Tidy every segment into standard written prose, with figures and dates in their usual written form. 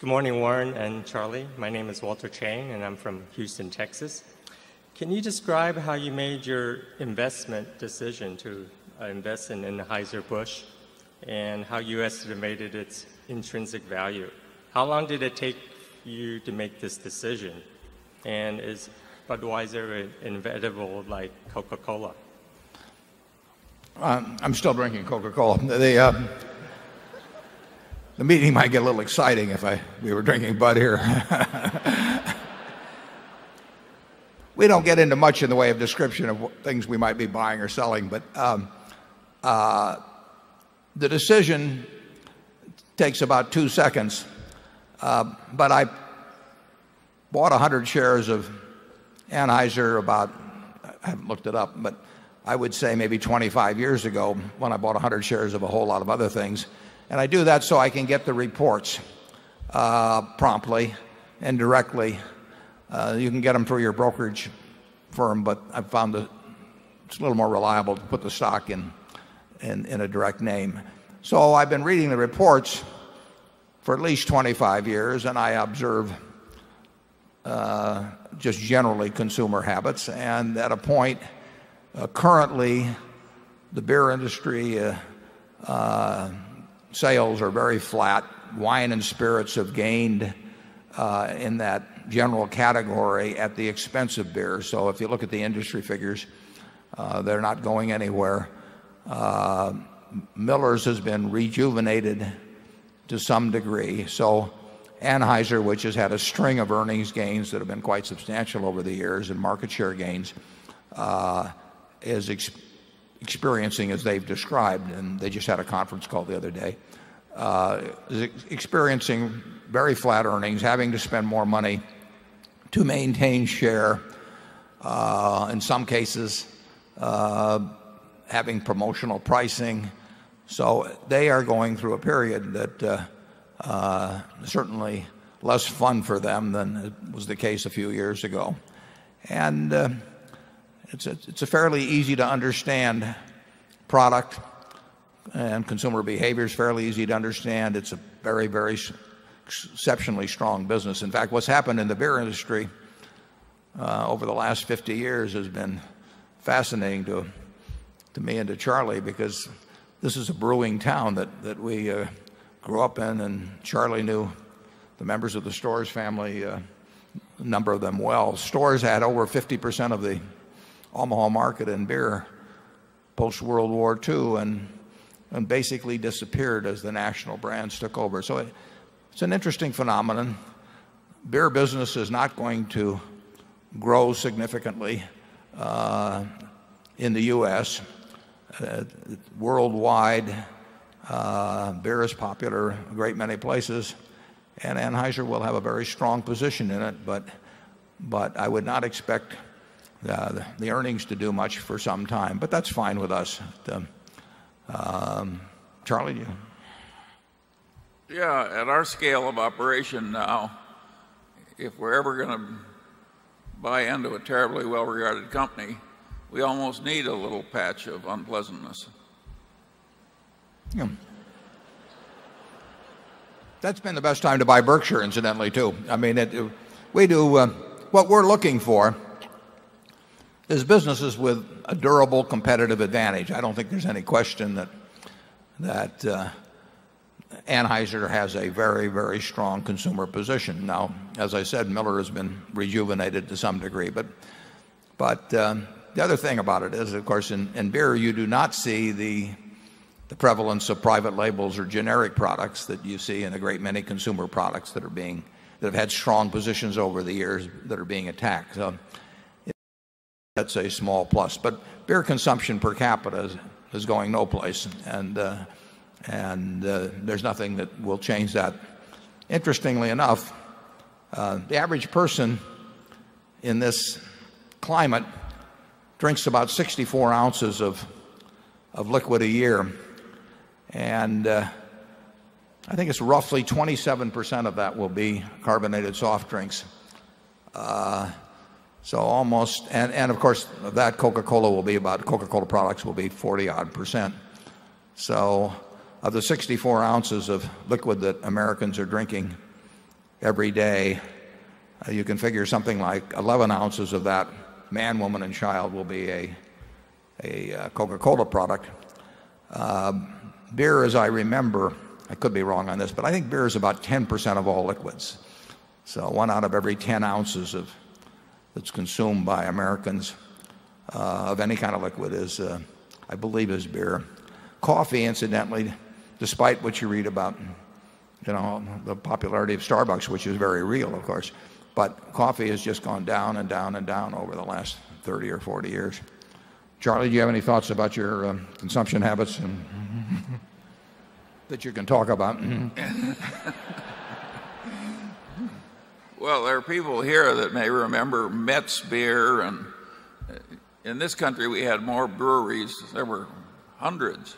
Good morning, Warren and Charlie. My name is Walter Chang, and I'm from Houston, Texas. Can you describe how you made your investment decision to invest in Anheuser-Busch and how you estimated its intrinsic value? How long did it take you to make this decision? And is Budweiser inevitable like Coca-Cola? I'm still drinking Coca-Cola. The meeting might get a little exciting if we were drinking Bud here. We don't get into much in the way of description of things we might be buying or selling, but the decision takes about 2 seconds. But I bought 100 shares of Anheuser I haven't looked it up, but I would say maybe 25 years ago when I bought 100 shares of a whole lot of other things. And I do that so I can get the reports promptly and directly. You can get them through your brokerage firm, but I've found that it's a little more reliable to put the stock in a direct name. So I've been reading the reports for at least 25 years, and I observe just generally consumer habits. And at a point, currently, the beer industry sales are very flat. Wine and spirits have gained in that general category at the expense of beer. So if you look at the industry figures, they're not going anywhere. Miller's has been rejuvenated to some degree. So Anheuser, which has had a string of earnings gains that have been quite substantial over the years and market share gains, is experiencing, as they've described, and they just had a conference call the other day, is experiencing very flat earnings, having to spend more money to maintain share, in some cases having promotional pricing. So they are going through a period that certainly less fun for them than it was the case a few years ago. And it's a fairly easy to understand product, and consumer behavior is fairly easy to understand. It's a very, very exceptionally strong business. In fact, what's happened in the beer industry over the last 50 years has been fascinating to me and to Charlie, because this is a brewing town that we grew up in, and Charlie knew the members of the Storrs family, a number of them well. Storrs had over 50% of the Omaha market in beer post-World War II and basically disappeared as the national brands took over. So it's an interesting phenomenon. Beer business is not going to grow significantly in the U.S. Worldwide, beer is popular in a great many places, and Anheuser will have a very strong position in it, but I would not expect the earnings to do much for some time. But that's fine with us. Charlie? Yeah, at our scale of operation now, if we're ever going to buy into a terribly well-regarded company, we almost need a little patch of unpleasantness. Yeah. That's been the best time to buy Berkshire, incidentally, too. I mean, we do what we're looking for is businesses with a durable competitive advantage. I don't think there's any question that Anheuser has a very, very strong consumer position. Now, as I said, Miller has been rejuvenated to some degree, but the other thing about it is, of course, in beer you do not see the prevalence of private labels or generic products that you see in a great many consumer products that have had strong positions over the years that are being attacked. So that's a small plus. But beer consumption per capita is going no place, and there's nothing that will change that. Interestingly enough, the average person in this climate drinks about 64 ounces of liquid a year, and I think it's roughly 27% of that will be carbonated soft drinks. So almost, and of course that Coca-Cola products will be 40-odd%. So of the 64 ounces of liquid that Americans are drinking every day, you can figure something like 11 ounces of that, man, woman, and child, will be a Coca-Cola product. Beer, as I remember, I could be wrong on this, but I think beer is about 10% of all liquids. So 1 out of every 10 ounces that's consumed by Americans of any kind of liquid is, I believe, is beer. Coffee, incidentally, despite what you read about, the popularity of Starbucks, which is very real, of course, but coffee has just gone down and down and down over the last 30 or 40 years. Charlie, do you have any thoughts about your consumption habits that you can talk about? Well, there are people here that may remember Metz beer, and in this country we had more breweries. There were hundreds,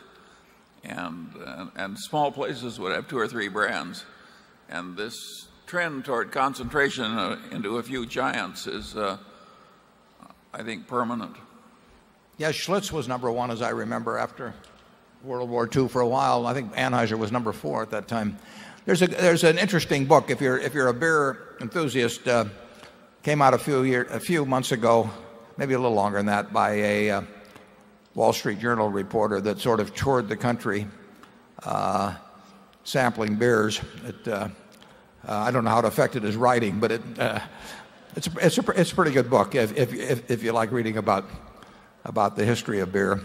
and small places would have 2 or 3 brands. And this trend toward concentration into a few giants is, I think, permanent. Yes, Schlitz was number 1, as I remember, after World War II for a while. I think Anheuser was number 4 at that time. There's an interesting book, if you're a beer enthusiast, came out a few months ago, maybe a little longer than that, by a Wall Street Journal reporter that sort of toured the country sampling beers. I don't know how it affected his writing, but it's a pretty good book if you like reading about the history of beer.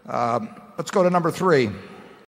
Let's go to number 3.